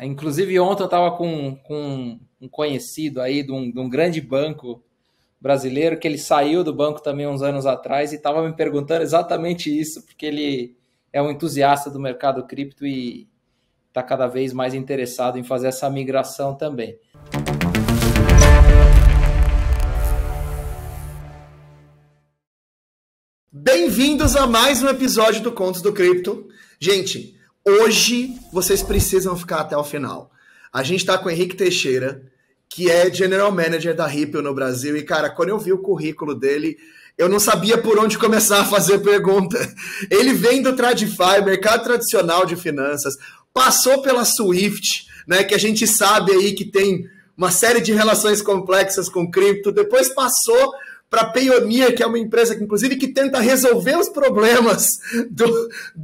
Inclusive, ontem eu estava com um conhecido aí de um grande banco brasileiro, que ele saiu do banco também uns anos atrás e estava me perguntando exatamente isso, porque ele é um entusiasta do mercado cripto e está cada vez mais interessado em fazer essa migração também. Bem-vindos a mais um episódio do Contos do Cripto. Gente, hoje vocês precisam ficar até o final. A gente está com o Henrique Teixeira, que é General Manager da Ripple no Brasil. E, cara, quando eu vi o currículo dele, eu não sabia por onde começar a fazer pergunta. Ele vem do TradFi, mercado tradicional de finanças, passou pela Swift, né, que a gente sabe aí que tem uma série de relações complexas com cripto, depois passou para a Payoneer, que é uma empresa que, inclusive, que tenta resolver os problemas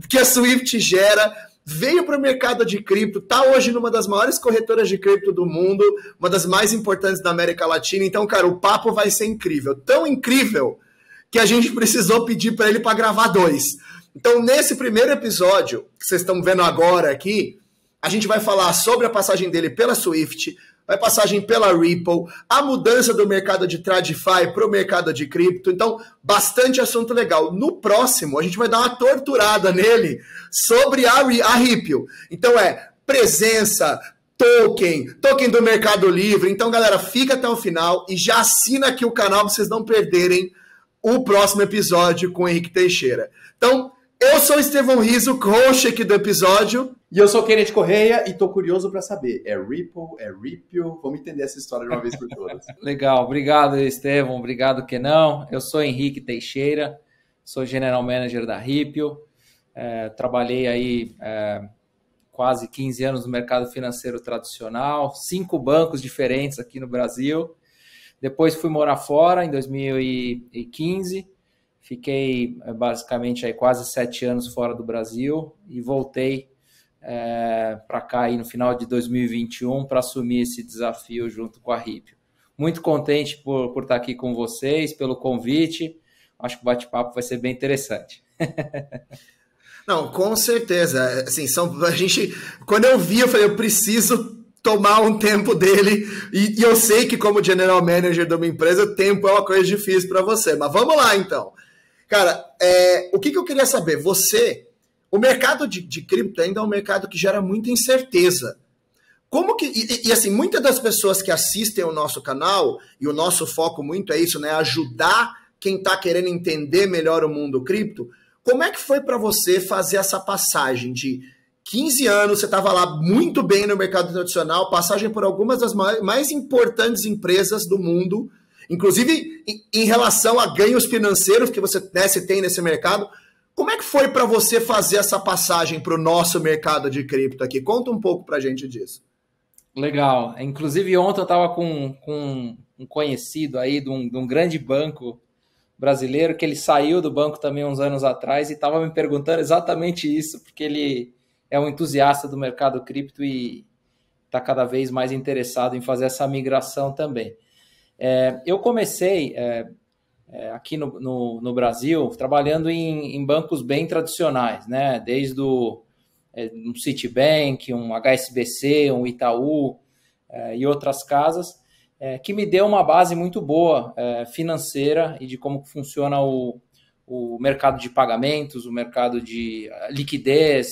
que a Swift gera, veio para o mercado de cripto, está hoje numa das maiores corretoras de cripto do mundo, uma das mais importantes da América Latina. Então, cara, o papo vai ser incrível. Tão incrível que a gente precisou pedir para ele para gravar 2. Então, nesse primeiro episódio, que vocês estão vendo agora aqui, a gente vai falar sobre a passagem dele pela Swift, a passagem pela Ripple, a mudança do mercado de TradFi para o mercado de cripto. Então, bastante assunto legal. No próximo, a gente vai dar uma torturada nele sobre a Ripple. Então, presença, token do Mercado Livre. Então, galera, fica até o final e já assina aqui o canal para vocês não perderem o próximo episódio com o Henrique Teixeira. Então, eu sou o Estevão Rizzo, host aqui do episódio. E eu sou o Kenneth Correia e tô curioso para saber, é Ripple, é Ripple? Vamos entender essa história de uma vez por todas. Legal, obrigado, Estevão, obrigado, Kenão. Eu sou Henrique Teixeira, sou General Manager da Ripple, trabalhei aí quase 15 anos no mercado financeiro tradicional, 5 bancos diferentes aqui no Brasil. Depois fui morar fora em 2015, fiquei basicamente aí quase 7 anos fora do Brasil e voltei para cá aí no final de 2021 para assumir esse desafio junto com a Ripple. Muito contente por estar aqui com vocês, pelo convite. Acho que o bate-papo vai ser bem interessante. Não, com certeza. Assim, quando eu vi, eu falei, eu preciso tomar um tempo dele, e eu sei que como General Manager de uma empresa, o tempo é uma coisa difícil para você, mas vamos lá então. Cara, o que eu queria saber? O mercado de cripto ainda é um mercado que gera muita incerteza. Como que, assim, muitas das pessoas que assistem o nosso canal, e o nosso foco muito é isso, né? Ajudar quem está querendo entender melhor o mundo cripto. Como é que foi para você fazer essa passagem de 15 anos, você estava lá muito bem no mercado tradicional, passagem por algumas das mais importantes empresas do mundo, inclusive em relação a ganhos financeiros que você tem nesse mercado. Como é que foi para você fazer essa passagem para o nosso mercado de cripto aqui? Conta um pouco para a gente disso. Legal. Inclusive, ontem eu estava com um conhecido aí de um grande banco brasileiro, que ele saiu do banco também uns anos atrás e estava me perguntando exatamente isso, porque ele é um entusiasta do mercado cripto e está cada vez mais interessado em fazer essa migração também. Eu comecei aqui no Brasil trabalhando em bancos bem tradicionais, né? Desde um Citibank, um HSBC, um Itaú e outras casas, que me deu uma base muito boa financeira e de como funciona o mercado de pagamentos, o mercado de liquidez,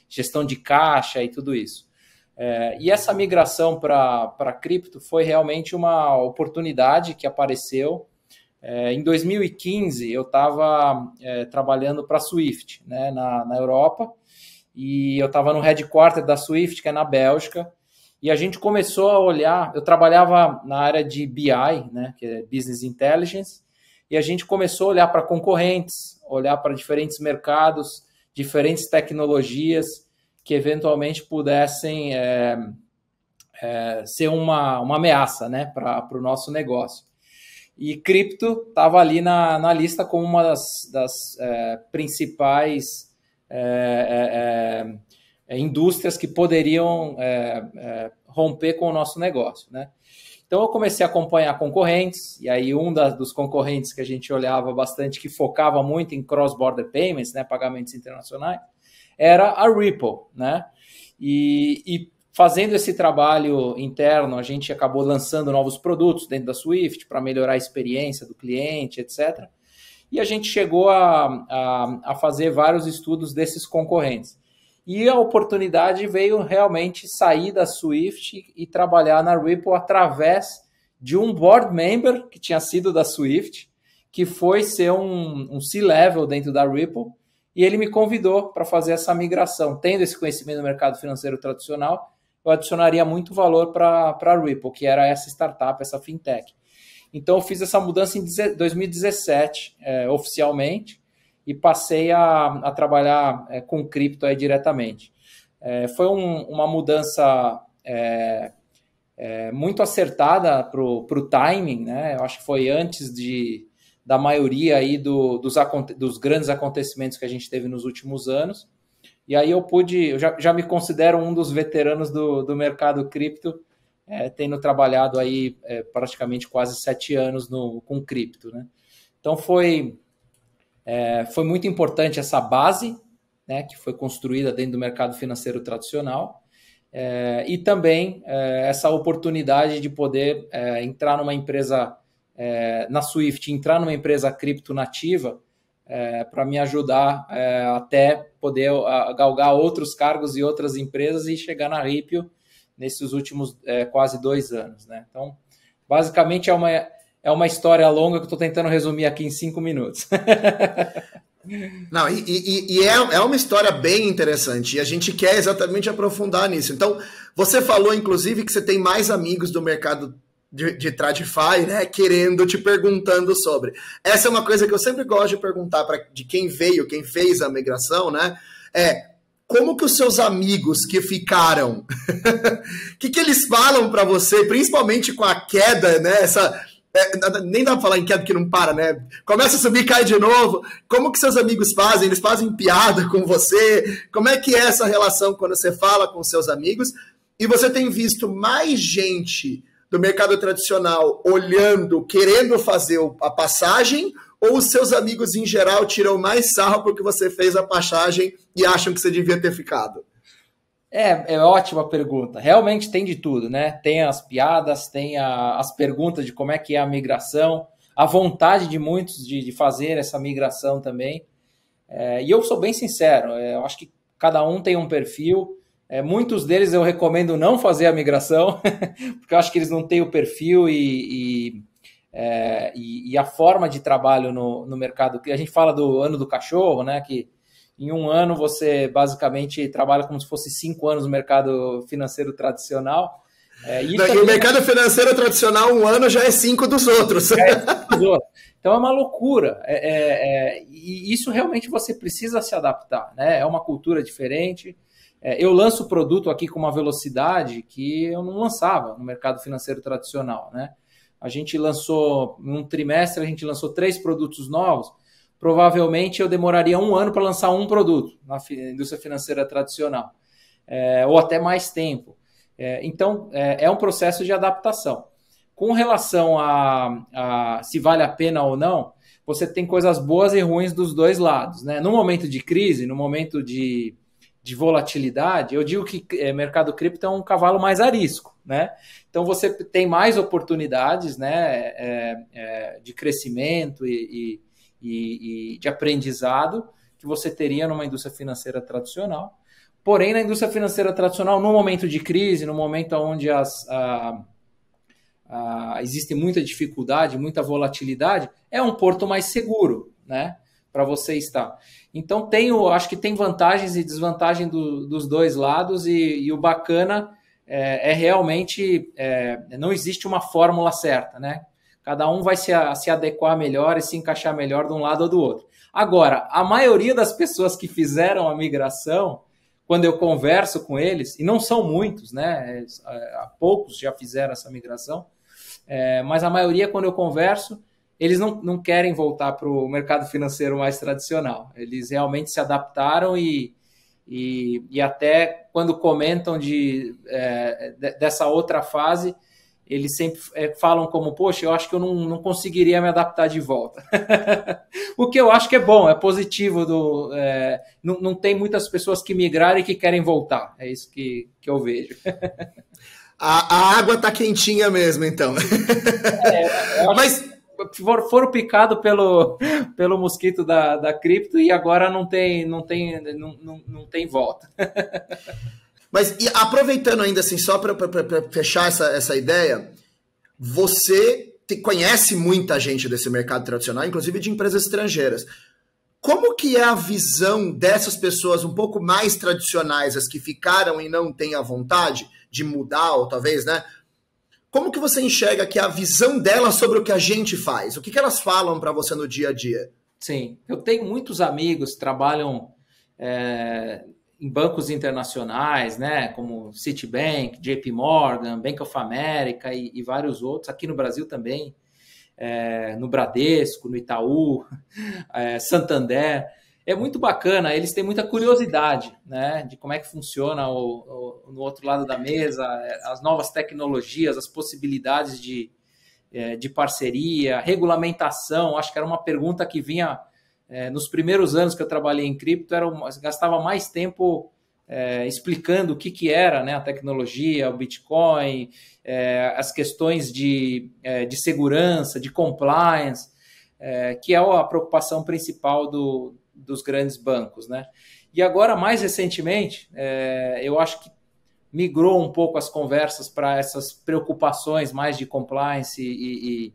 gestão de caixa e tudo isso. E essa migração para cripto foi realmente uma oportunidade que apareceu. Em 2015, eu estava trabalhando para a Swift, né, na Europa, e eu estava no headquarter da Swift, que é na Bélgica, e a gente começou a olhar, eu trabalhava na área de BI, né, que é Business Intelligence, e a gente começou a olhar para concorrentes, olhar para diferentes mercados, diferentes tecnologias que eventualmente pudessem ser uma ameaça, né, para o nosso negócio. E cripto estava ali na lista como uma das principais indústrias que poderiam romper com o nosso negócio, né? Então eu comecei a acompanhar concorrentes, e aí dos concorrentes que a gente olhava bastante, que focava muito em cross-border payments, né, pagamentos internacionais, era a Ripple, né? E fazendo esse trabalho interno, a gente acabou lançando novos produtos dentro da Swift para melhorar a experiência do cliente, etc. E a gente chegou a fazer vários estudos desses concorrentes. E a oportunidade veio realmente sair da Swift e trabalhar na Ripple através de um board member que tinha sido da Swift, que foi ser um C-level dentro da Ripple, e ele me convidou para fazer essa migração. Tendo esse conhecimento do mercado financeiro tradicional, eu adicionaria muito valor para a Ripple, que era essa startup, essa fintech. Então, eu fiz essa mudança em 2017, oficialmente, e passei a trabalhar com cripto aí diretamente. Foi uma mudança muito acertada para o timing, né? Eu acho que foi antes da maioria aí dos grandes acontecimentos que a gente teve nos últimos anos. E aí eu já me considero um dos veteranos do mercado cripto, tendo trabalhado aí praticamente quase 7 anos com cripto, né? Então foi muito importante essa base, né, que foi construída dentro do mercado financeiro tradicional, e também essa oportunidade de poder entrar numa empresa na Swift, entrar numa empresa cripto nativa, para me ajudar até poder galgar outros cargos e outras empresas e chegar na Ripple nesses últimos quase 2 anos, né? Então, basicamente é uma história longa que eu estou tentando resumir aqui em 5 minutos. Não, é uma história bem interessante e a gente quer exatamente aprofundar nisso. Então, você falou, inclusive, que você tem mais amigos do mercado de TradFi, né, te perguntando sobre. Essa é uma coisa que eu sempre gosto de perguntar de quem fez a migração, né, como que os seus amigos que ficaram, o que eles falam para você, principalmente com a queda, né, nem dá pra falar em queda que não para, né? Começa a subir e cai de novo. Como que seus amigos fazem? Eles fazem piada com você? Como é que é essa relação quando você fala com seus amigos? E você tem visto mais gente do mercado tradicional olhando, querendo fazer a passagem, ou os seus amigos em geral tiram mais sarro porque você fez a passagem e acham que você devia ter ficado? É ótima pergunta. Realmente tem de tudo, né? Tem as piadas, tem as perguntas de como é que é a migração, a vontade de muitos de fazer essa migração também. E eu sou bem sincero, eu acho que cada um tem um perfil. Muitos deles eu recomendo não fazer a migração, porque eu acho que eles não têm o perfil e a forma de trabalho no mercado. A gente fala do ano do cachorro, né? Que em 1 ano você basicamente trabalha como se fosse 5 anos no mercado financeiro tradicional. E o mercado financeiro tradicional, 1 ano já é 5 dos outros. Então é uma loucura. E isso realmente você precisa se adaptar, né? É uma cultura diferente. Eu lanço o produto aqui com uma velocidade que eu não lançava no mercado financeiro tradicional, né? A gente lançou, num trimestre, a gente lançou 3 produtos novos. Provavelmente eu demoraria 1 ano para lançar um produto na indústria financeira tradicional, ou até mais tempo. Então, é um processo de adaptação. Com relação a se vale a pena ou não, você tem coisas boas e ruins dos dois lados, né? No momento de crise, no momento de volatilidade, eu digo que mercado cripto é um cavalo mais arisco, né? Então, você tem mais oportunidades, né, de crescimento e de aprendizado que você teria numa indústria financeira tradicional. Porém, na indústria financeira tradicional, no momento de crise, no momento onde existe muita dificuldade, muita volatilidade, é um porto mais seguro, né, para você estar. Então, acho que tem vantagens e desvantagens dos dois lados e o bacana realmente não existe uma fórmula certa, né? Cada um vai se adequar melhor e se encaixar melhor de um lado ou do outro. Agora, a maioria das pessoas que fizeram a migração, quando eu converso com eles, e não são muitos, né? Poucos já fizeram essa migração, mas a maioria, quando eu converso, eles não querem voltar para o mercado financeiro mais tradicional. Eles realmente se adaptaram e até quando comentam dessa outra fase, eles sempre falam como, poxa, eu acho que eu não conseguiria me adaptar de volta. O que eu acho que é bom, é positivo. Não tem muitas pessoas que migraram e que querem voltar. É isso que eu vejo. A água tá quentinha mesmo, então. Mas foram picados pelo mosquito da cripto e agora não tem volta. Mas e aproveitando ainda assim, só para fechar essa ideia, você conhece muita gente desse mercado tradicional, inclusive de empresas estrangeiras. Como que é a visão dessas pessoas um pouco mais tradicionais, as que ficaram e não têm a vontade de mudar, ou talvez, né? Como que você enxerga que é a visão delas sobre o que a gente faz? O que elas falam para você no dia a dia? Sim, eu tenho muitos amigos que trabalham em bancos internacionais, né, como Citibank, JP Morgan, Bank of America e vários outros, aqui no Brasil também, no Bradesco, no Itaú, Santander. É muito bacana, eles têm muita curiosidade, né, de como é que funciona no outro lado da mesa, as novas tecnologias, as possibilidades de parceria, regulamentação. Acho que era uma pergunta que vinha nos primeiros anos que eu trabalhei em cripto, gastava mais tempo explicando o que era, né, a tecnologia, o Bitcoin, as questões de segurança, de compliance, que é a preocupação principal dos grandes bancos, né? E agora, mais recentemente, eu acho que migrou um pouco as conversas para essas preocupações mais de compliance e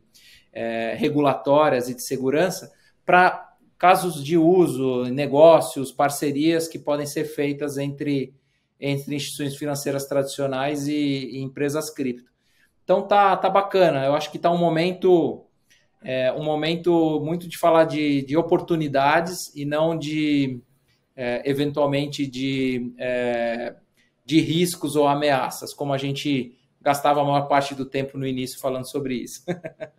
regulatórias e de segurança para casos de uso, negócios, parcerias que podem ser feitas entre instituições financeiras tradicionais e empresas cripto. Então tá bacana, eu acho que está um momento muito de falar de oportunidades e não eventualmente de riscos ou ameaças, como a gente gastava a maior parte do tempo no início falando sobre isso.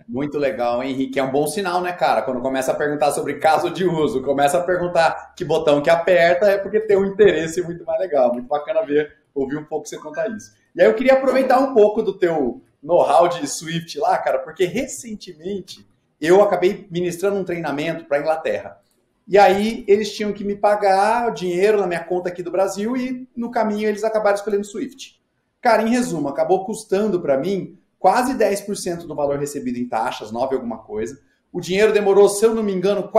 Muito legal, Henrique. É um bom sinal, né, cara? Quando começa a perguntar sobre caso de uso, começa a perguntar que botão que aperta, é porque tem um interesse muito mais legal. Muito bacana ouvir um pouco você contar isso. E aí eu queria aproveitar um pouco do teu know-how de Swift lá, cara, porque recentemente eu acabei ministrando um treinamento para a Inglaterra. E aí eles tinham que me pagar o dinheiro na minha conta aqui do Brasil e no caminho eles acabaram escolhendo Swift. Cara, em resumo, acabou custando para mim quase 10% do valor recebido em taxas, 9 alguma coisa. O dinheiro demorou, se eu não me engano,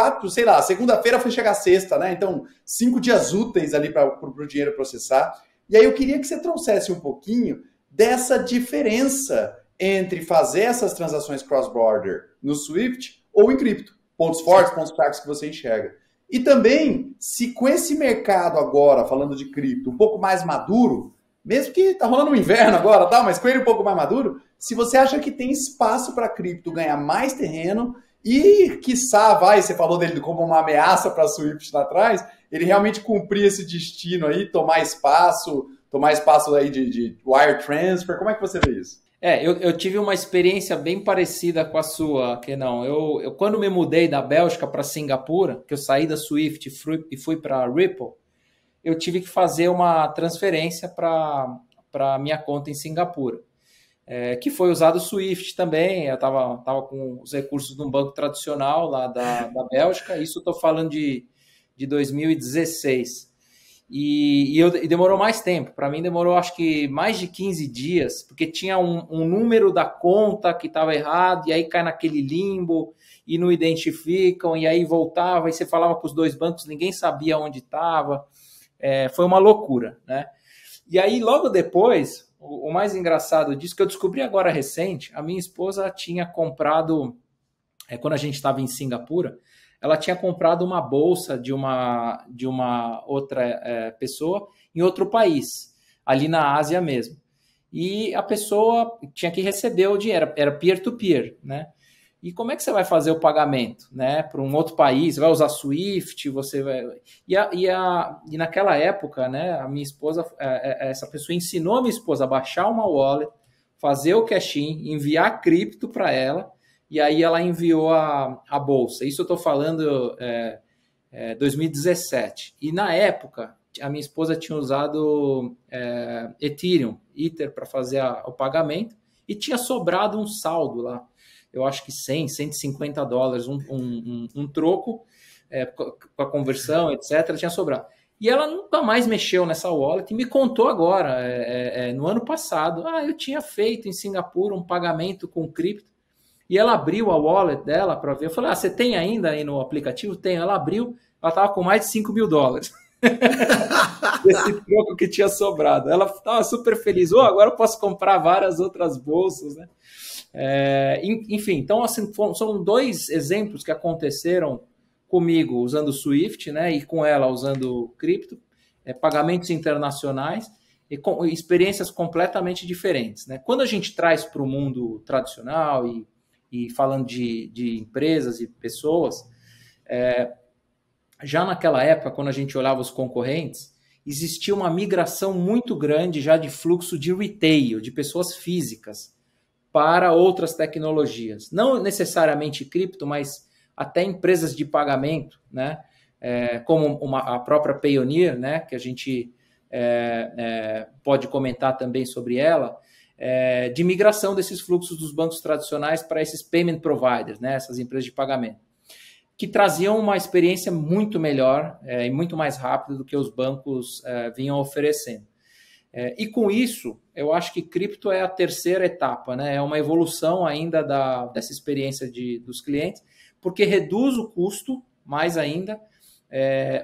segunda-feira foi chegar sexta, né? Então, 5 dias úteis ali para o dinheiro processar. E aí eu queria que você trouxesse um pouquinho dessa diferença entre fazer essas transações cross-border no Swift ou em cripto. Pontos fortes, pontos fracos que você enxerga. E também, se com esse mercado agora, falando de cripto, um pouco mais maduro, mesmo que tá rolando um inverno agora, tá? Mas com ele um pouco mais maduro, se você acha que tem espaço para cripto ganhar mais terreno e, quiçá, você falou dele como uma ameaça para a Swift lá atrás, ele realmente cumprir esse destino aí, tomar espaço aí de wire transfer. Como é que você vê isso? Eu tive uma experiência bem parecida com a sua, Kenan. Eu quando me mudei da Bélgica para Singapura, que eu saí da Swift e fui para a Ripple, eu tive que fazer uma transferência para a minha conta em Singapura, que foi usado o Swift também. Eu estava com os recursos de um banco tradicional lá da Bélgica. Isso eu estou falando de 2016. E demorou mais tempo. Para mim demorou acho que mais de 15 dias, porque tinha um número da conta que estava errado, e aí cai naquele limbo, e não identificam, e aí voltava, e você falava com os dois bancos, ninguém sabia onde estava. Foi uma loucura, né? E aí, logo depois, o mais engraçado disso, que eu descobri agora recente, a minha esposa tinha comprado, quando a gente estava em Singapura, ela tinha comprado uma bolsa de uma outra pessoa em outro país, ali na Ásia mesmo. E a pessoa tinha que receber o dinheiro, era peer-to-peer, né? E como é que você vai fazer o pagamento, né, para um outro país? Você vai usar Swift? Você vai... E naquela época, né, a minha esposa, essa pessoa ensinou a minha esposa a baixar uma wallet, fazer o cash-in, enviar cripto para ela, e aí ela enviou a bolsa. Isso eu estou falando 2017. E na época, a minha esposa tinha usado Ethereum, Ether, para fazer o pagamento, e tinha sobrado um saldo lá. Eu acho que 100, 150 dólares, um troco, com a conversão, etc., tinha sobrado. E ela nunca mais mexeu nessa wallet e me contou agora, no ano passado, eu tinha feito em Singapura um pagamento com cripto, e ela abriu a wallet dela para ver. Eu falei, você tem ainda aí no aplicativo? Tem. Ela abriu, ela estava com mais de 5 mil dólares. Esse troco que tinha sobrado. Ela estava super feliz. Agora eu posso comprar várias outras bolsas, né? Enfim, então assim, são 2 exemplos que aconteceram comigo usando o Swift, né, e com ela usando cripto, pagamentos internacionais e com experiências completamente diferentes, né? Quando a gente traz para o mundo tradicional e falando de empresas e pessoas, já naquela época, quando a gente olhava os concorrentes, existia uma migração muito grande já de fluxo de retail, de pessoas físicas, para outras tecnologias. Não necessariamente cripto, mas até empresas de pagamento, né? Como a própria Payoneer, né? Que a gente pode comentar também sobre ela, de migração desses fluxos dos bancos tradicionais para esses payment providers, né? Essas empresas de pagamento, que traziam uma experiência muito melhor e muito mais rápida do que os bancos vinham oferecendo. E com isso, eu acho que cripto é a terceira etapa, né? É uma evolução ainda dessa experiência dos clientes, porque reduz o custo mais ainda.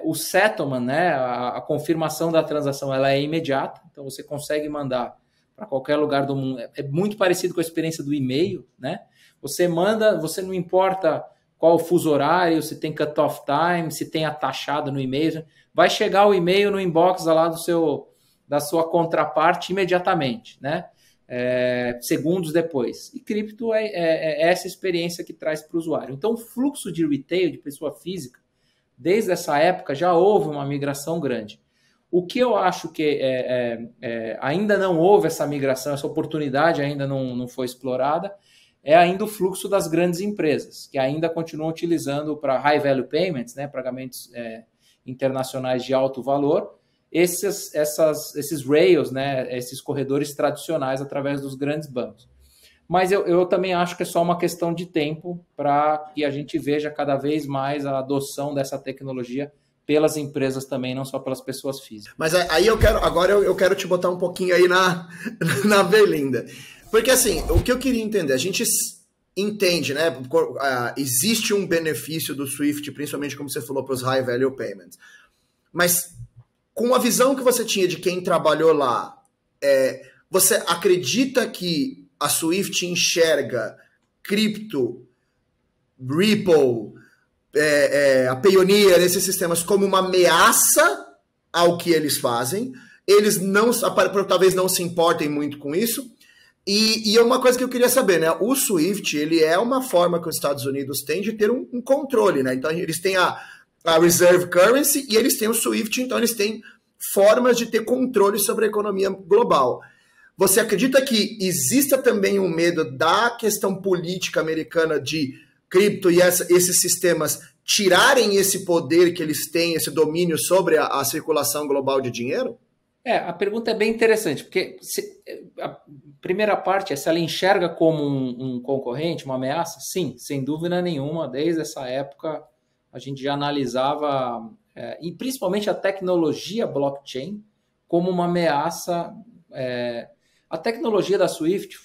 O settlement, né? A confirmação da transação, ela é imediata, então você consegue mandar para qualquer lugar do mundo. É muito parecido com a experiência do e-mail, né? Você manda, você não importa qual o fuso horário, se tem cut-off time, se tem a taxada no e-mail, vai chegar o e-mail no inbox lá da sua contraparte imediatamente, né? Segundos depois. E cripto é essa experiência que traz para o usuário. Então, o fluxo de retail, de pessoa física, desde essa época já houve uma migração grande. O que eu acho que ainda não houve essa migração, essa oportunidade ainda não foi explorada, é ainda o fluxo das grandes empresas, que ainda continuam utilizando para high value payments, né, pagamentos internacionais de alto valor, esses rails, né, esses corredores tradicionais através dos grandes bancos. Mas eu também acho que é só uma questão de tempo para que a gente veja cada vez mais a adoção dessa tecnologia pelas empresas também, não só pelas pessoas físicas. Mas aí eu quero te botar um pouquinho aí na berlinda. Porque assim, o que eu queria entender, a gente entende, né? Existe um benefício do Swift, principalmente como você falou, para os high value payments. Mas com a visão que você tinha de quem trabalhou lá, você acredita que a Swift enxerga cripto, Ripple, a Payoneer, esses sistemas como uma ameaça ao que eles fazem? Eles talvez não se importem muito com isso. E é uma coisa que eu queria saber, né? O Swift, ele é uma forma que os Estados Unidos têm de ter um controle, né? Então, eles têm a Reserve Currency e eles têm o Swift, então eles têm formas de ter controle sobre a economia global. Você acredita que exista também um medo da questão política americana de cripto e esses sistemas tirarem esse poder que eles têm, esse domínio sobre a circulação global de dinheiro? A pergunta é bem interessante, porque a primeira parte é se ela enxerga como um concorrente, uma ameaça. Sim, sem dúvida nenhuma, desde essa época a gente já analisava, e principalmente a tecnologia blockchain, como uma ameaça. A tecnologia da Swift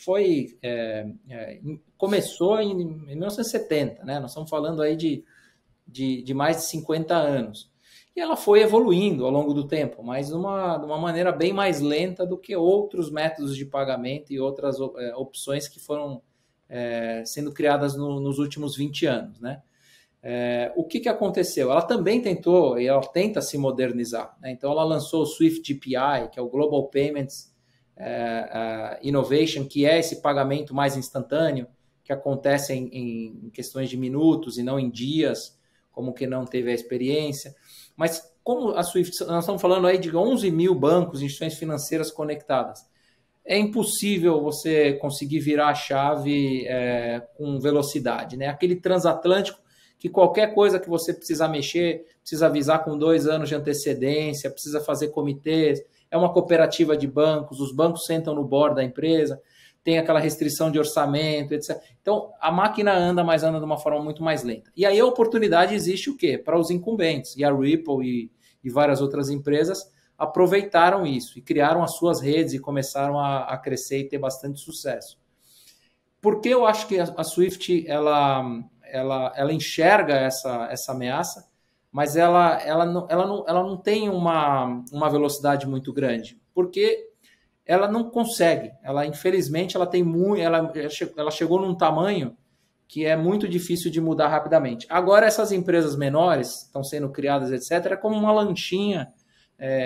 começou em 1970, né? Nós estamos falando aí de mais de 50 anos. E ela foi evoluindo ao longo do tempo, mas de uma maneira bem mais lenta do que outros métodos de pagamento e outras opções que foram sendo criadas nos últimos 20 anos, né? O que aconteceu? Ela também tentou, e ela tenta se modernizar, né? Então ela lançou o Swift GPI, que é o Global Payments Innovation, que é esse pagamento mais instantâneo, que acontece em questões de minutos e não em dias, como que não teve a experiência. Mas como a Swift, nós estamos falando aí de 11 mil bancos, instituições financeiras conectadas. É impossível você conseguir virar a chave com velocidade, né? Aquele transatlântico que qualquer coisa que você precisar mexer, precisa avisar com 2 anos de antecedência, precisa fazer comitês, é uma cooperativa de bancos, os bancos sentam no board da empresa, tem aquela restrição de orçamento, etc. Então, a máquina anda, mas anda de uma forma muito mais lenta. E aí a oportunidade existe o quê? Para os incumbentes. E a Ripple e várias outras empresas aproveitaram isso e criaram as suas redes e começaram a crescer e ter bastante sucesso. Por que eu acho que a Swift ela enxerga essa ameaça, mas ela não tem uma velocidade muito grande? Porque ela não consegue. Infelizmente, ela chegou num tamanho que é muito difícil de mudar rapidamente. Agora, essas empresas menores estão sendo criadas, etc., é como uma lanchinha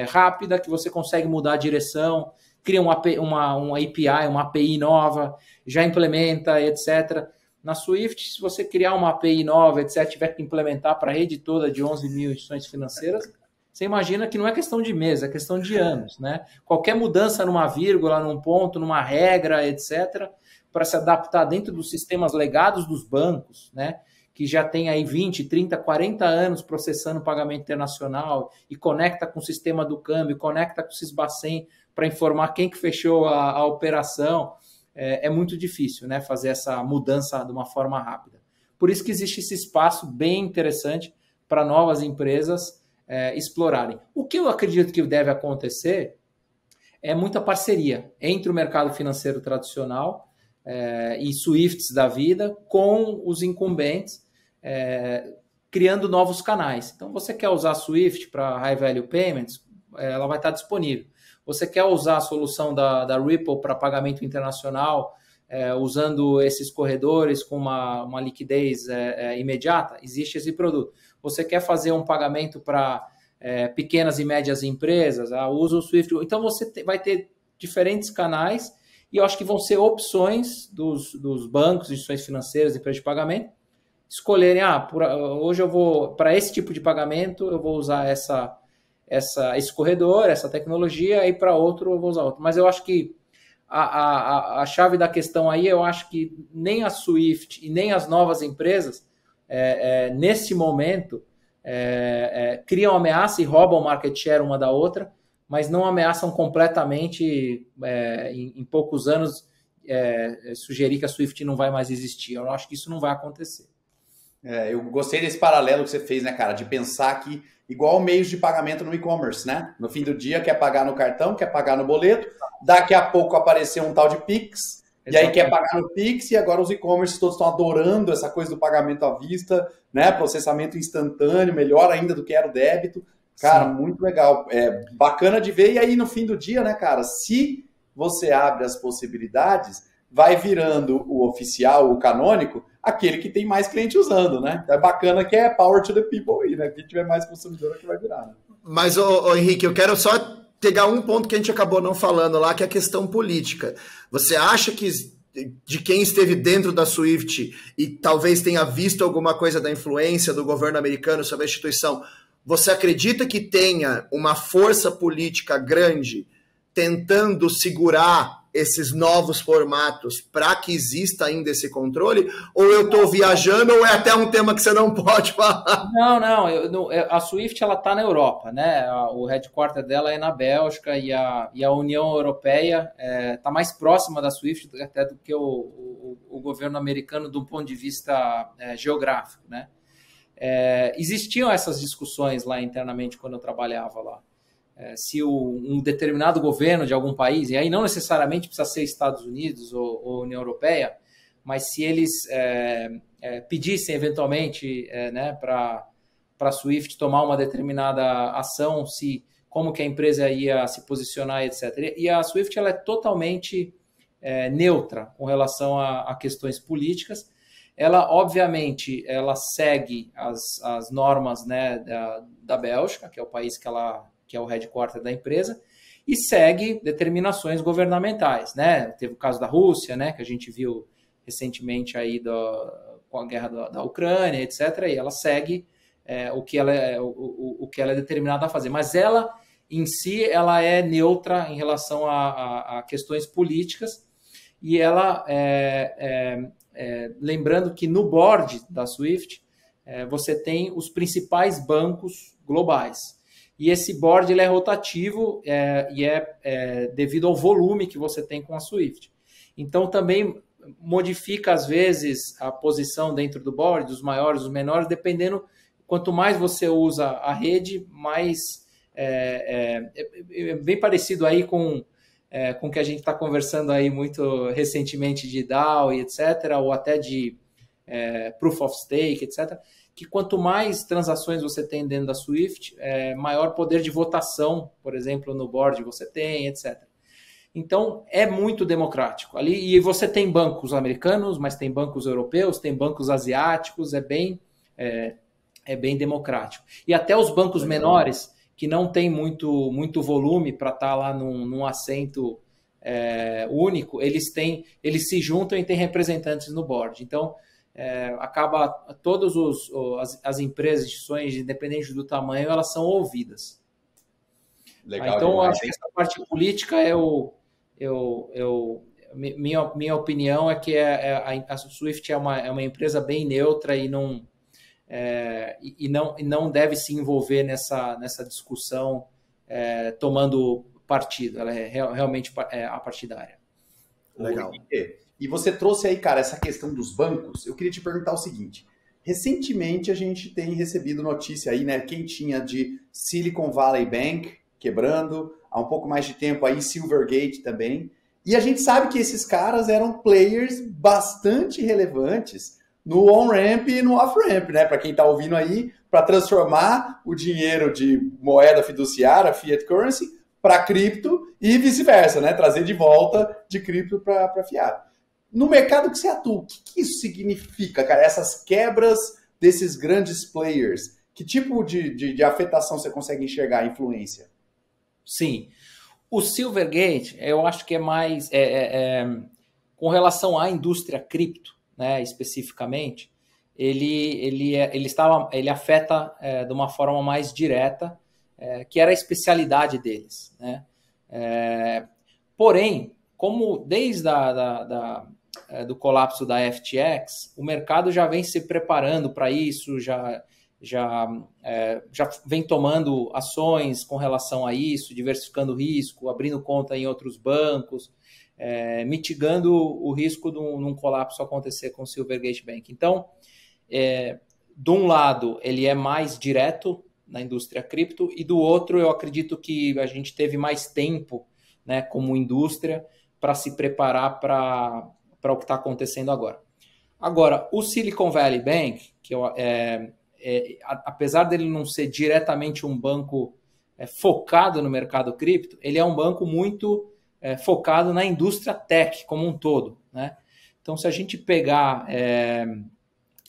rápida que você consegue mudar a direção, cria uma API, uma API nova, já implementa, etc. Na Swift, se você criar uma API nova, etc., tiver que implementar para a rede toda de 11 mil instituições financeiras, você imagina que não é questão de meses, é questão de anos, né? Qualquer mudança numa vírgula, num ponto, numa regra, etc., para se adaptar dentro dos sistemas legados dos bancos, né? Que já tem aí 20, 30, 40 anos processando pagamento internacional e conecta com o sistema do câmbio, conecta com o Sisbacen para informar quem que fechou a operação. É muito difícil, né? Fazer essa mudança de uma forma rápida. Por isso que existe esse espaço bem interessante para novas empresas explorarem. O que eu acredito que deve acontecer é muita parceria entre o mercado financeiro tradicional e Swifts da vida com os incumbentes, criando novos canais. Então, você quer usar a Swift para High Value Payments, ela vai estar disponível. Você quer usar a solução da Ripple para pagamento internacional, usando esses corredores com uma liquidez imediata? Existe esse produto. Você quer fazer um pagamento para pequenas e médias empresas? Usa o Swift. Então, você vai ter diferentes canais e eu acho que vão ser opções dos bancos, instituições financeiras, empresas de pagamento, escolherem, hoje eu vou, para esse tipo de pagamento, eu vou usar esse corredor, essa tecnologia, e para outro eu vou usar outro. Mas eu acho que a chave da questão aí, eu acho que nem a Swift e nem as novas empresas, nesse momento, criam ameaça e roubam market share uma da outra, mas não ameaçam completamente, em poucos anos, sugerir que a Swift não vai mais existir. Eu acho que isso não vai acontecer. Eu gostei desse paralelo que você fez, né, cara, de pensar que igual meios de pagamento no e-commerce, né? No fim do dia, quer pagar no cartão, quer pagar no boleto, daqui a pouco apareceu um tal de Pix, e aí quer pagar no Pix, e agora os e-commerce todos estão adorando essa coisa do pagamento à vista, né? Processamento instantâneo, melhor ainda do que era o débito. Cara, sim, muito legal. Bacana de ver, e aí no fim do dia, né, cara, se você abre as possibilidades, vai virando o oficial, o canônico, aquele que tem mais cliente usando, né? É bacana que é power to the people aí, né? Quem tiver mais consumidor é que vai virar, né? Mas, ô Henrique, eu quero só pegar um ponto que a gente acabou não falando lá, que é a questão política. Você acha que de quem esteve dentro da Swift e talvez tenha visto alguma coisa da influência do governo americano sobre a instituição, você acredita que tenha uma força política grande tentando segurar esses novos formatos para que exista ainda esse controle? Ou eu estou viajando, ou é até um tema que você não pode falar? Não. A Swift ela está na Europa, né? O headquarter dela é na Bélgica e a União Europeia está mais próxima da Swift até do que o governo americano do ponto de vista geográfico, né? Existiam essas discussões lá internamente quando eu trabalhava lá. Se um determinado governo de algum país, e aí não necessariamente precisa ser Estados Unidos ou União Europeia, mas se eles pedissem eventualmente né, para a Swift tomar uma determinada ação, como que a empresa ia se posicionar, etc. E a Swift ela é totalmente neutra com relação a questões políticas. Ela, obviamente, ela segue as normas, né, da Bélgica, que é o país que é o headquarter da empresa, e segue determinações governamentais, né? Teve o caso da Rússia, né, que a gente viu recentemente aí com a guerra da Ucrânia, etc. E ela segue o que ela é determinada a fazer. Mas ela, em si, ela é neutra em relação a questões políticas, e ela, lembrando que no board da Swift, você tem os principais bancos globais. E esse board ele é rotativo e devido ao volume que você tem com a Swift. Então também modifica às vezes a posição dentro do board, dos maiores, dos menores, dependendo, quanto mais você usa a rede, mais bem parecido aí com o que a gente está conversando aí muito recentemente de DAO e etc., ou até de Proof of Stake, etc., que quanto mais transações você tem dentro da Swift, maior poder de votação, por exemplo, no board você tem, etc. Então, é muito democrático ali. E você tem bancos americanos, mas tem bancos europeus, tem bancos asiáticos, é bem democrático. E até os bancos menores, que não tem muito volume para estar lá num assento único, eles se juntam e têm representantes no board. Então, acaba todas as empresas, instituições, independente do tamanho, elas são ouvidas. Legal, então, demais, acho que essa parte política minha opinião é que a Swift é uma empresa bem neutra e não deve se envolver nessa discussão tomando partido. Ela é realmente apartidária. Legal. E você trouxe aí, cara, essa questão dos bancos. Eu queria te perguntar o seguinte. Recentemente a gente tem recebido notícia aí, né, quentinha de Silicon Valley Bank quebrando, há um pouco mais de tempo aí Silvergate também. E a gente sabe que esses caras eram players bastante relevantes no on-ramp e no off-ramp, né? Para quem está ouvindo aí, para transformar o dinheiro de moeda fiduciária, fiat currency, para cripto e vice-versa, né? Trazer de volta de cripto para fiat. No mercado que você atua, o que isso significa, cara? Essas quebras desses grandes players, que tipo de afetação você consegue enxergar a influência? Sim. O Silvergate, eu acho que é mais com relação à indústria cripto, né, especificamente, ele afeta de uma forma mais direta, que era a especialidade deles, né? Porém, como desde do colapso da FTX, o mercado já vem se preparando para isso, já vem tomando ações com relação a isso, diversificando o risco, abrindo conta em outros bancos, mitigando o risco de um colapso acontecer com o Silvergate Bank. Então, de um lado, ele é mais direto na indústria cripto, e do outro, eu acredito que a gente teve mais tempo, né, como indústria, para se preparar para o que está acontecendo agora. Agora, o Silicon Valley Bank, que apesar dele não ser diretamente um banco focado no mercado cripto, ele é um banco muito focado na indústria tech como um todo, né? Então, se a gente pegar... é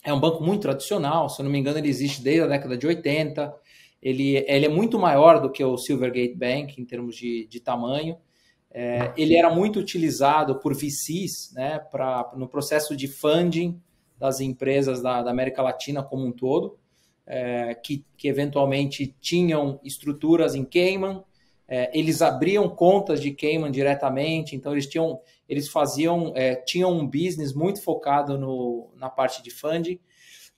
um banco muito tradicional, se eu não me engano, ele existe desde a década de 80, ele é muito maior do que o Silvergate Bank em termos de tamanho. Ele era muito utilizado por VCs, né, no processo de funding das empresas da América Latina como um todo, que eventualmente tinham estruturas em Cayman, eles abriam contas de Cayman diretamente, então eles tinham um business muito focado na parte de funding.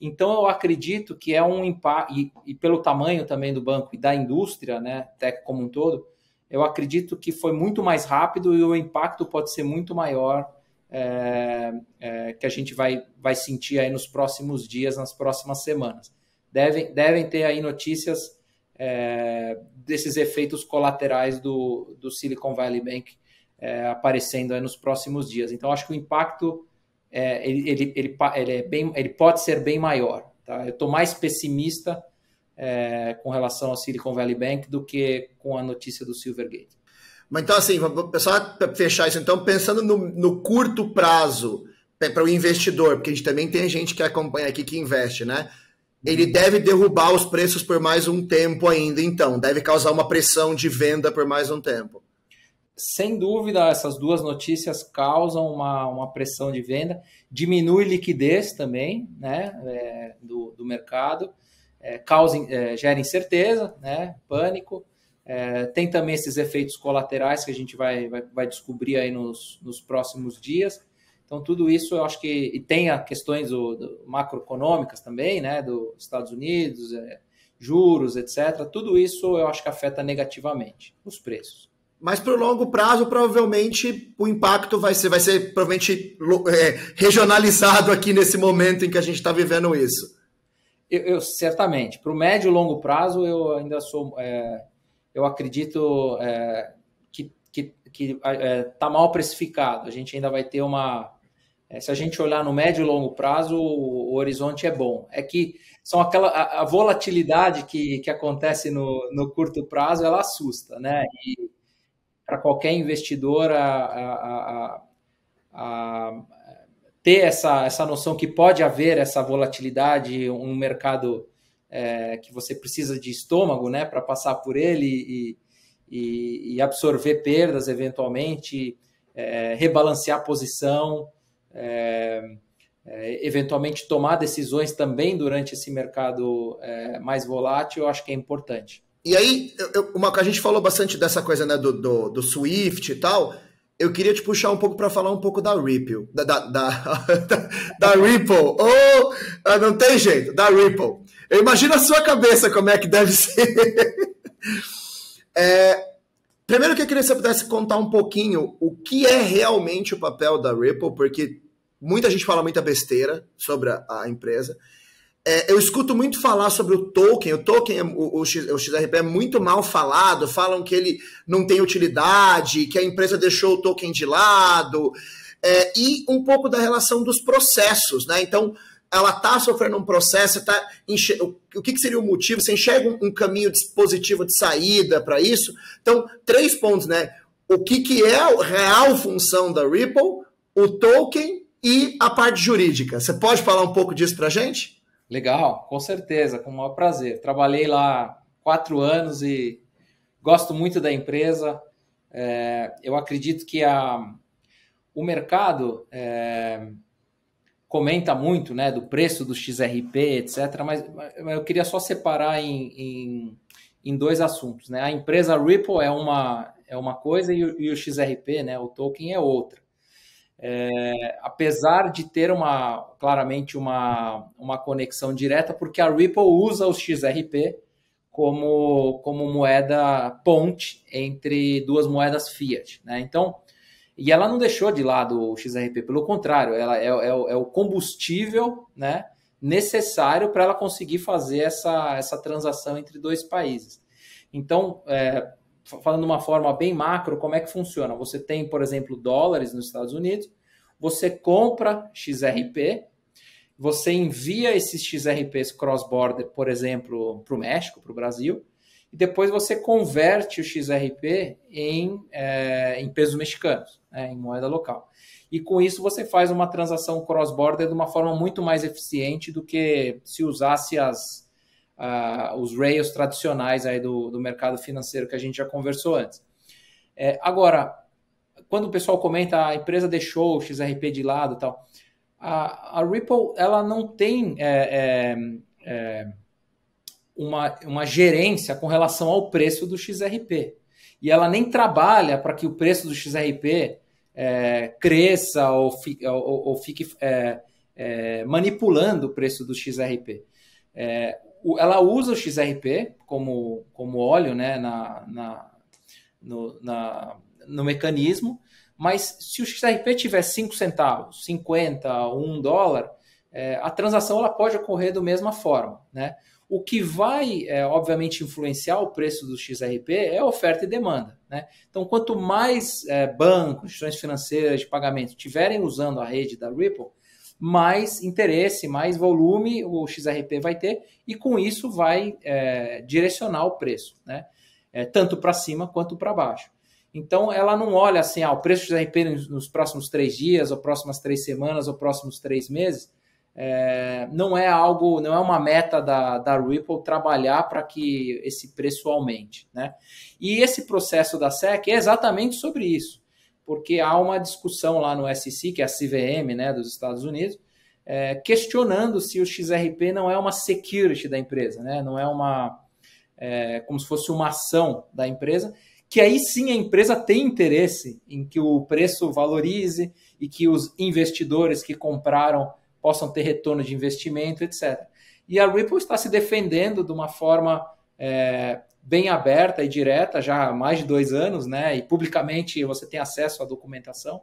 Então eu acredito que é um impacto, e pelo tamanho também do banco e da indústria, né, tech como um todo, eu acredito que foi muito mais rápido e o impacto pode ser muito maior que a gente vai sentir aí nos próximos dias, nas próximas semanas. Devem ter aí notícias desses efeitos colaterais do Silicon Valley Bank aparecendo aí nos próximos dias. Então, acho que o impacto ele pode ser bem maior. Tá? Eu estou mais pessimista com relação ao Silicon Valley Bank do que com a notícia do Silvergate. Mas então, assim, só para fechar isso, então, pensando no curto prazo para o investidor, porque a gente também tem gente que acompanha aqui que investe, né? Ele deve derrubar os preços por mais um tempo ainda, então. Deve causar uma pressão de venda por mais um tempo. Sem dúvida, essas duas notícias causam uma pressão de venda, diminui liquidez também, né, do mercado, gera incerteza, né, pânico, tem também esses efeitos colaterais que a gente vai descobrir aí nos próximos dias. Então, tudo isso eu acho que... E tem as questões macroeconômicas também, né, dos Estados Unidos, juros, etc. Tudo isso eu acho que afeta negativamente os preços. mas para o longo prazo, provavelmente, o impacto vai ser provavelmente regionalizado aqui nesse momento em que a gente está vivendo isso. Eu certamente. Para o médio e longo prazo, eu ainda sou... eu acredito que está mal precificado. A gente ainda vai ter se a gente olhar no médio e longo prazo, o horizonte é bom. É que são a volatilidade que acontece no curto prazo, ela assusta, né? E para qualquer investidor ter essa noção que pode haver essa volatilidade, um mercado que você precisa de estômago, né, para passar por ele e absorver perdas eventualmente, rebalancear a posição, eventualmente tomar decisões também durante esse mercado mais volátil, eu acho que é importante. E aí, a gente falou bastante dessa coisa, né, do Swift e tal. Eu queria te puxar um pouco para falar um pouco da Ripple. Da Ripple. Não tem jeito, da Ripple. Eu imagino a sua cabeça como é que deve ser. Primeiro que eu queria que você pudesse contar um pouquinho o que é realmente o papel da Ripple, porque muita gente fala muita besteira sobre a empresa. Eu escuto muito falar sobre o token. O token, o XRP é muito mal falado. Falam que ele não tem utilidade, que a empresa deixou o token de lado. E um pouco da relação dos processos, né? Então, ela está sofrendo um processo. O que seria o motivo? Você enxerga um caminho positivo de saída para isso? Então, 3 pontos, né? O que é a real função da Ripple, o token e a parte jurídica. Você pode falar um pouco disso para a gente? Legal, com certeza, com o maior prazer. Trabalhei lá 4 anos e gosto muito da empresa. Eu acredito que o mercado comenta muito, né, do preço do XRP, etc., mas eu queria só separar em 2 assuntos, né? A empresa Ripple é uma coisa e o XRP, né, o token, é outra. Apesar de ter claramente uma conexão direta, porque a Ripple usa o XRP como moeda ponte entre 2 moedas fiat, né? Então, e ela não deixou de lado o XRP, pelo contrário, ela é o combustível, né, necessário para ela conseguir fazer essa transação entre 2 países. Então, falando de uma forma bem macro, como é que funciona? Você tem, por exemplo, dólares nos Estados Unidos, você compra XRP, você envia esses XRPs cross-border, por exemplo, para o México, para o Brasil, e depois você converte o XRP em pesos mexicanos, né, em moeda local. E com isso você faz uma transação cross-border de uma forma muito mais eficiente do que se usasse os rails tradicionais aí do mercado financeiro que a gente já conversou antes. Agora, quando o pessoal comenta a empresa deixou o XRP de lado e tal, a Ripple ela não tem uma gerência com relação ao preço do XRP. E ela nem trabalha para que o preço do XRP cresça ou fique manipulando o preço do XRP. Ela usa o XRP como óleo, né, no mecanismo, mas se o XRP tiver 5 centavos, 50, $1, a transação ela pode ocorrer da mesma forma, né? O que vai, obviamente, influenciar o preço do XRP é a oferta e demanda, né? Então, quanto mais bancos, instituições financeiras de pagamento estiverem usando a rede da Ripple, mais interesse, mais volume o XRP vai ter e com isso vai direcionar o preço, né? Tanto para cima quanto para baixo. Então, ela não olha assim, o preço do XRP nos próximos 3 dias, ou próximas 3 semanas, ou próximos 3 meses, não é uma meta da Ripple trabalhar para que esse preço aumente, né? E esse processo da SEC é exatamente sobre isso, porque há uma discussão lá no SEC, que é a CVM, né, dos Estados Unidos, questionando se o XRP não é uma security da empresa, né? Não é como se fosse uma ação da empresa, que aí sim a empresa tem interesse em que o preço valorize e que os investidores que compraram possam ter retorno de investimento, etc. E a Ripple está se defendendo de uma forma bem aberta e direta, já há mais de 2 anos, né? E publicamente você tem acesso à documentação,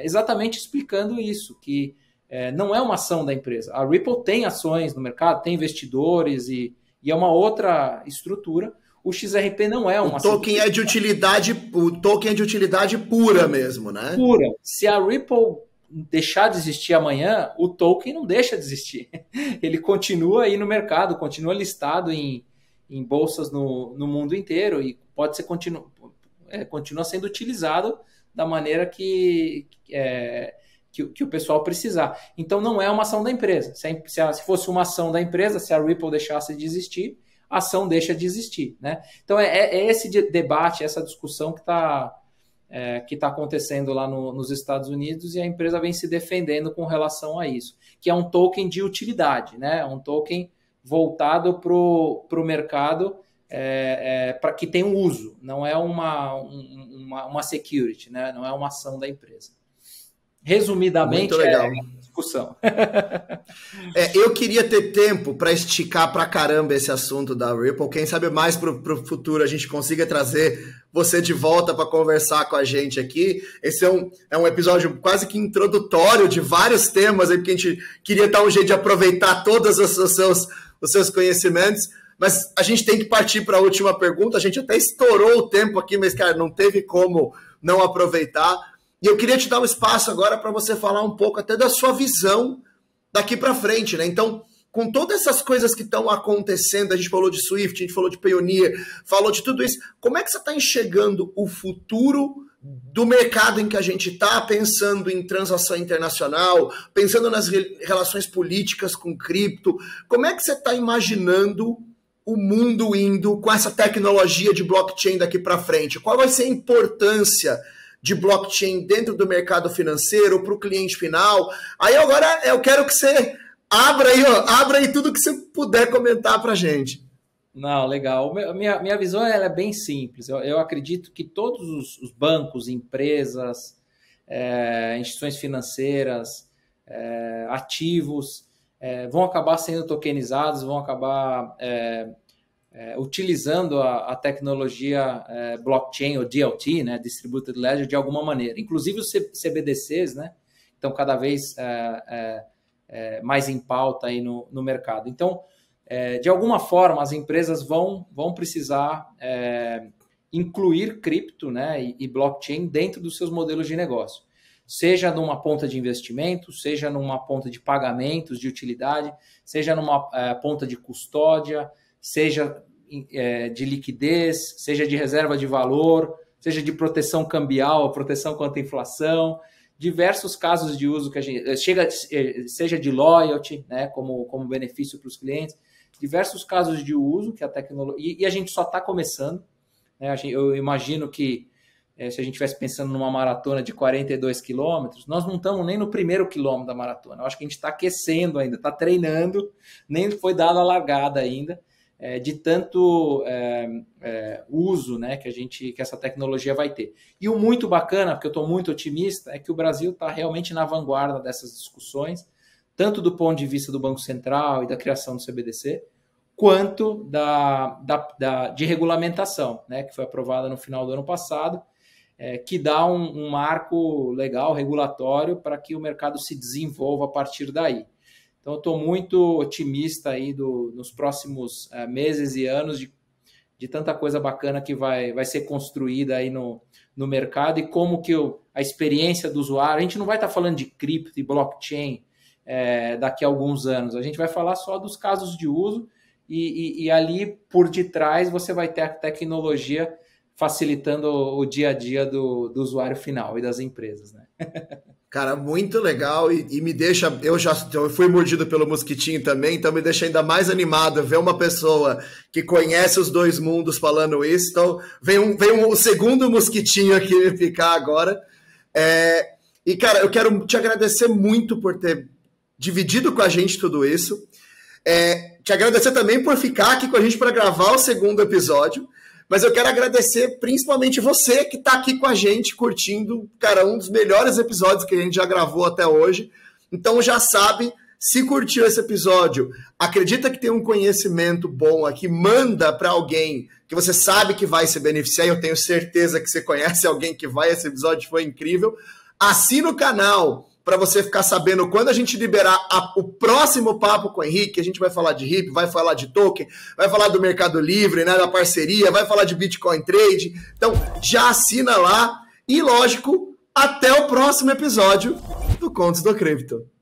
exatamente explicando isso, que não é uma ação da empresa. A Ripple tem ações no mercado, tem investidores e é uma outra estrutura. O XRP não é uma ação. O token é de utilidade pura mesmo, né? Pura. Se a Ripple deixar de existir amanhã, o token não deixa de existir. Ele continua aí no mercado, continua listado em bolsas no mundo inteiro e pode ser continua sendo utilizado da maneira que o pessoal precisar. Então não é uma ação da empresa. Se fosse uma ação da empresa, se a Ripple deixasse de existir, a ação deixa de existir, né? Então é esse debate, essa discussão que está acontecendo lá nos Estados Unidos, e a empresa vem se defendendo com relação a isso, que é um token de utilidade, né? Um token voltado para o mercado para que tem um uso, não é uma security, né? Não é uma ação da empresa. Resumidamente, muito legal. Discussão. Eu queria ter tempo para esticar pra caramba esse assunto da Ripple. Quem sabe mais pro futuro a gente consiga trazer você de volta para conversar com a gente aqui. Esse é um episódio quase que introdutório de vários temas, aí, porque a gente queria dar um jeito de aproveitar todos os seus conhecimentos. Mas a gente tem que partir para a última pergunta. A gente até estourou o tempo aqui, mas, cara, não teve como não aproveitar. E eu queria te dar um espaço agora para você falar um pouco até da sua visão daqui para frente, né? Então, com todas essas coisas que estão acontecendo, a gente falou de Swift, a gente falou de Payoneer, falou de tudo isso, como é que você está enxergando o futuro do mercado em que a gente está, pensando em transação internacional, pensando nas relações políticas com cripto? Como é que você está imaginando o mundo indo com essa tecnologia de blockchain daqui para frente? Qual vai ser a importância de blockchain dentro do mercado financeiro para o cliente final? Aí agora eu quero que você abra aí tudo que você puder comentar para a gente. Não, legal. Minha visão é bem simples. Eu acredito que todos os bancos, empresas, instituições financeiras, ativos, vão acabar sendo tokenizados, vão acabar utilizando a tecnologia blockchain ou DLT, né, Distributed Ledger, de alguma maneira. Inclusive os CBDCs, né, estão cada vez mais em pauta aí no mercado. Então, de alguma forma, as empresas vão precisar incluir cripto, né, e blockchain dentro dos seus modelos de negócio. Seja numa ponta de investimento, seja numa ponta de pagamentos, de utilidade, seja numa ponta de custódia, seja de liquidez, seja de reserva de valor, seja de proteção cambial, proteção contra a inflação, diversos casos de uso que a gente seja de loyalty, né, como benefício para os clientes, diversos casos de uso que a tecnologia, e a gente só está começando, né? Eu imagino que se a gente estivesse pensando numa maratona de 42 quilômetros, nós não estamos nem no primeiro quilômetro da maratona. Eu acho que a gente está aquecendo ainda, está treinando, nem foi dada a largada ainda, de tanto uso, né, que essa tecnologia vai ter. E o muito bacana, porque eu estou muito otimista, é que o Brasil está realmente na vanguarda dessas discussões, tanto do ponto de vista do Banco Central e da criação do CBDC, quanto de regulamentação, né, que foi aprovada no final do ano passado, que dá um marco legal, regulatório, para que o mercado se desenvolva a partir daí. Então, eu estou muito otimista aí nos próximos meses e anos de tanta coisa bacana que vai ser construída aí no mercado, e como que a experiência do usuário... A gente não vai estar falando de cripto e blockchain daqui a alguns anos, a gente vai falar só dos casos de uso, e ali por detrás você vai ter a tecnologia facilitando o dia a dia do usuário final e das empresas, né? Cara, muito legal, e me deixa... Eu fui mordido pelo mosquitinho também, então me deixa ainda mais animado ver uma pessoa que conhece os dois mundos falando isso. Então vem o segundo mosquitinho aqui me picar agora. E, cara, eu quero te agradecer muito por ter dividido com a gente tudo isso. Te agradecer também por ficar aqui com a gente para gravar o segundo episódio. Mas eu quero agradecer principalmente você que está aqui com a gente, curtindo, cara, um dos melhores episódios que a gente já gravou até hoje. Então já sabe, Se curtiu esse episódio, acredita que tem um conhecimento bom aqui, manda para alguém que você sabe que vai se beneficiar, e eu tenho certeza que você conhece alguém que vai, esse episódio foi incrível. Assina o canal para você ficar sabendo quando a gente liberar o próximo papo com o Henrique. A gente vai falar de HIP, vai falar de token, vai falar do Mercado Livre, né, da parceria, vai falar de Bitcoin Trade. Então, já assina lá e, lógico, até o próximo episódio do Contos do Cripto.